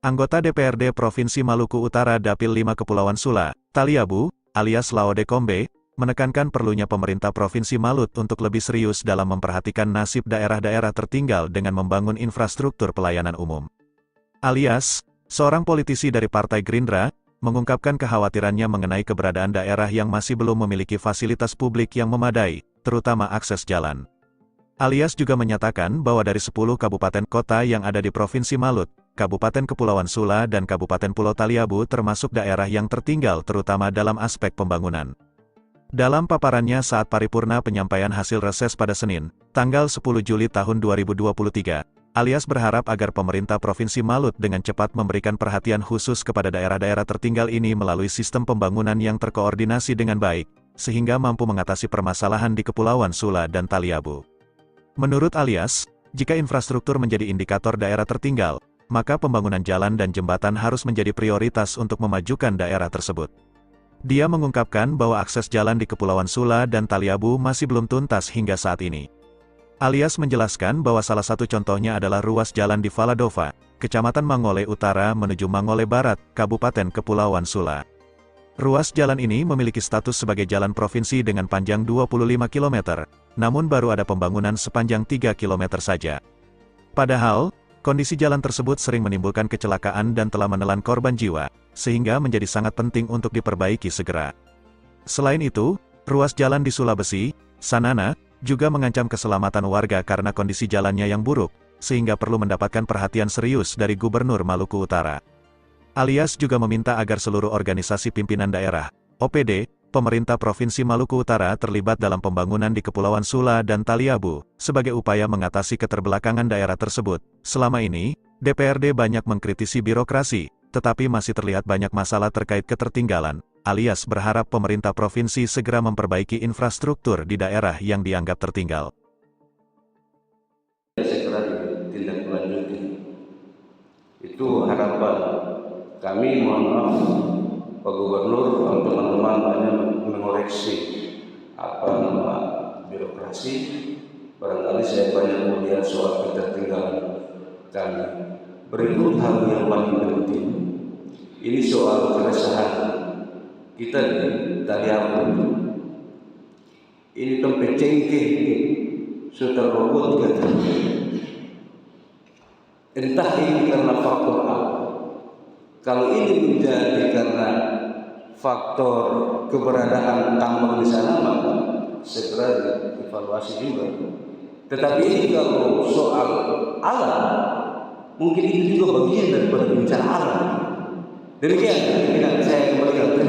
Anggota DPRD Provinsi Maluku Utara Dapil 5 Kepulauan Sula, Taliabu, alias Laode Kombe, menekankan perlunya pemerintah Provinsi Malut untuk lebih serius dalam memperhatikan nasib daerah-daerah tertinggal dengan membangun infrastruktur pelayanan umum. Alias, seorang politisi dari Partai Gerindra, mengungkapkan kekhawatirannya mengenai keberadaan daerah yang masih belum memiliki fasilitas publik yang memadai, terutama akses jalan. Alias juga menyatakan bahwa dari 10 kabupaten kota yang ada di Provinsi Malut, Kabupaten Kepulauan Sula dan Kabupaten Pulau Taliabu termasuk daerah yang tertinggal terutama dalam aspek pembangunan. Dalam paparannya saat paripurna penyampaian hasil reses pada Senin, tanggal 10 Juli tahun 2023, Alias berharap agar pemerintah Provinsi Malut dengan cepat memberikan perhatian khusus kepada daerah-daerah tertinggal ini melalui sistem pembangunan yang terkoordinasi dengan baik, sehingga mampu mengatasi permasalahan di Kepulauan Sula dan Taliabu. Menurut Alias, jika infrastruktur menjadi indikator daerah tertinggal, maka pembangunan jalan dan jembatan harus menjadi prioritas untuk memajukan daerah tersebut. Dia mengungkapkan bahwa akses jalan di Kepulauan Sula dan Taliabu masih belum tuntas hingga saat ini. Alias menjelaskan bahwa salah satu contohnya adalah ruas jalan di Valadova, Kecamatan Mangole Utara menuju Mangole Barat, Kabupaten Kepulauan Sula. Ruas jalan ini memiliki status sebagai jalan provinsi dengan panjang 25 km, namun baru ada pembangunan sepanjang 3 km saja. Padahal, kondisi jalan tersebut sering menimbulkan kecelakaan dan telah menelan korban jiwa, sehingga menjadi sangat penting untuk diperbaiki segera. Selain itu, ruas jalan di Sulawesi, Sanana, juga mengancam keselamatan warga karena kondisi jalannya yang buruk, sehingga perlu mendapatkan perhatian serius dari Gubernur Maluku Utara. Alias juga meminta agar seluruh organisasi pimpinan daerah, OPD, pemerintah Provinsi Maluku Utara terlibat dalam pembangunan di Kepulauan Sula dan Taliabu, sebagai upaya mengatasi keterbelakangan daerah tersebut. Selama ini, DPRD banyak mengkritisi birokrasi, tetapi masih terlihat banyak masalah terkait ketertinggalan. Alias berharap pemerintah provinsi segera memperbaiki infrastruktur di daerah yang dianggap tertinggal. Segera ditindaklanjuti. Itu harapan kami. Mohon maaf Pak Gubernur, teman-teman banyak mengoreksi birokrasi. Barangkali saya banyak melihat soal ketertinggalan kami. Berikut hal yang paling penting. Ini soal keresahan kita di Taliabu. Ini tempat cengkeh sudah robot kata. Entah ini karena faktor apa. Kalau ini menjadi karena faktor keberadaan tambang di sana, maka segera dievaluasi juga. Tetapi ini kalau soal alam, mungkin itu juga bagian daripada bencana alam. Demikian, saya kembalikan.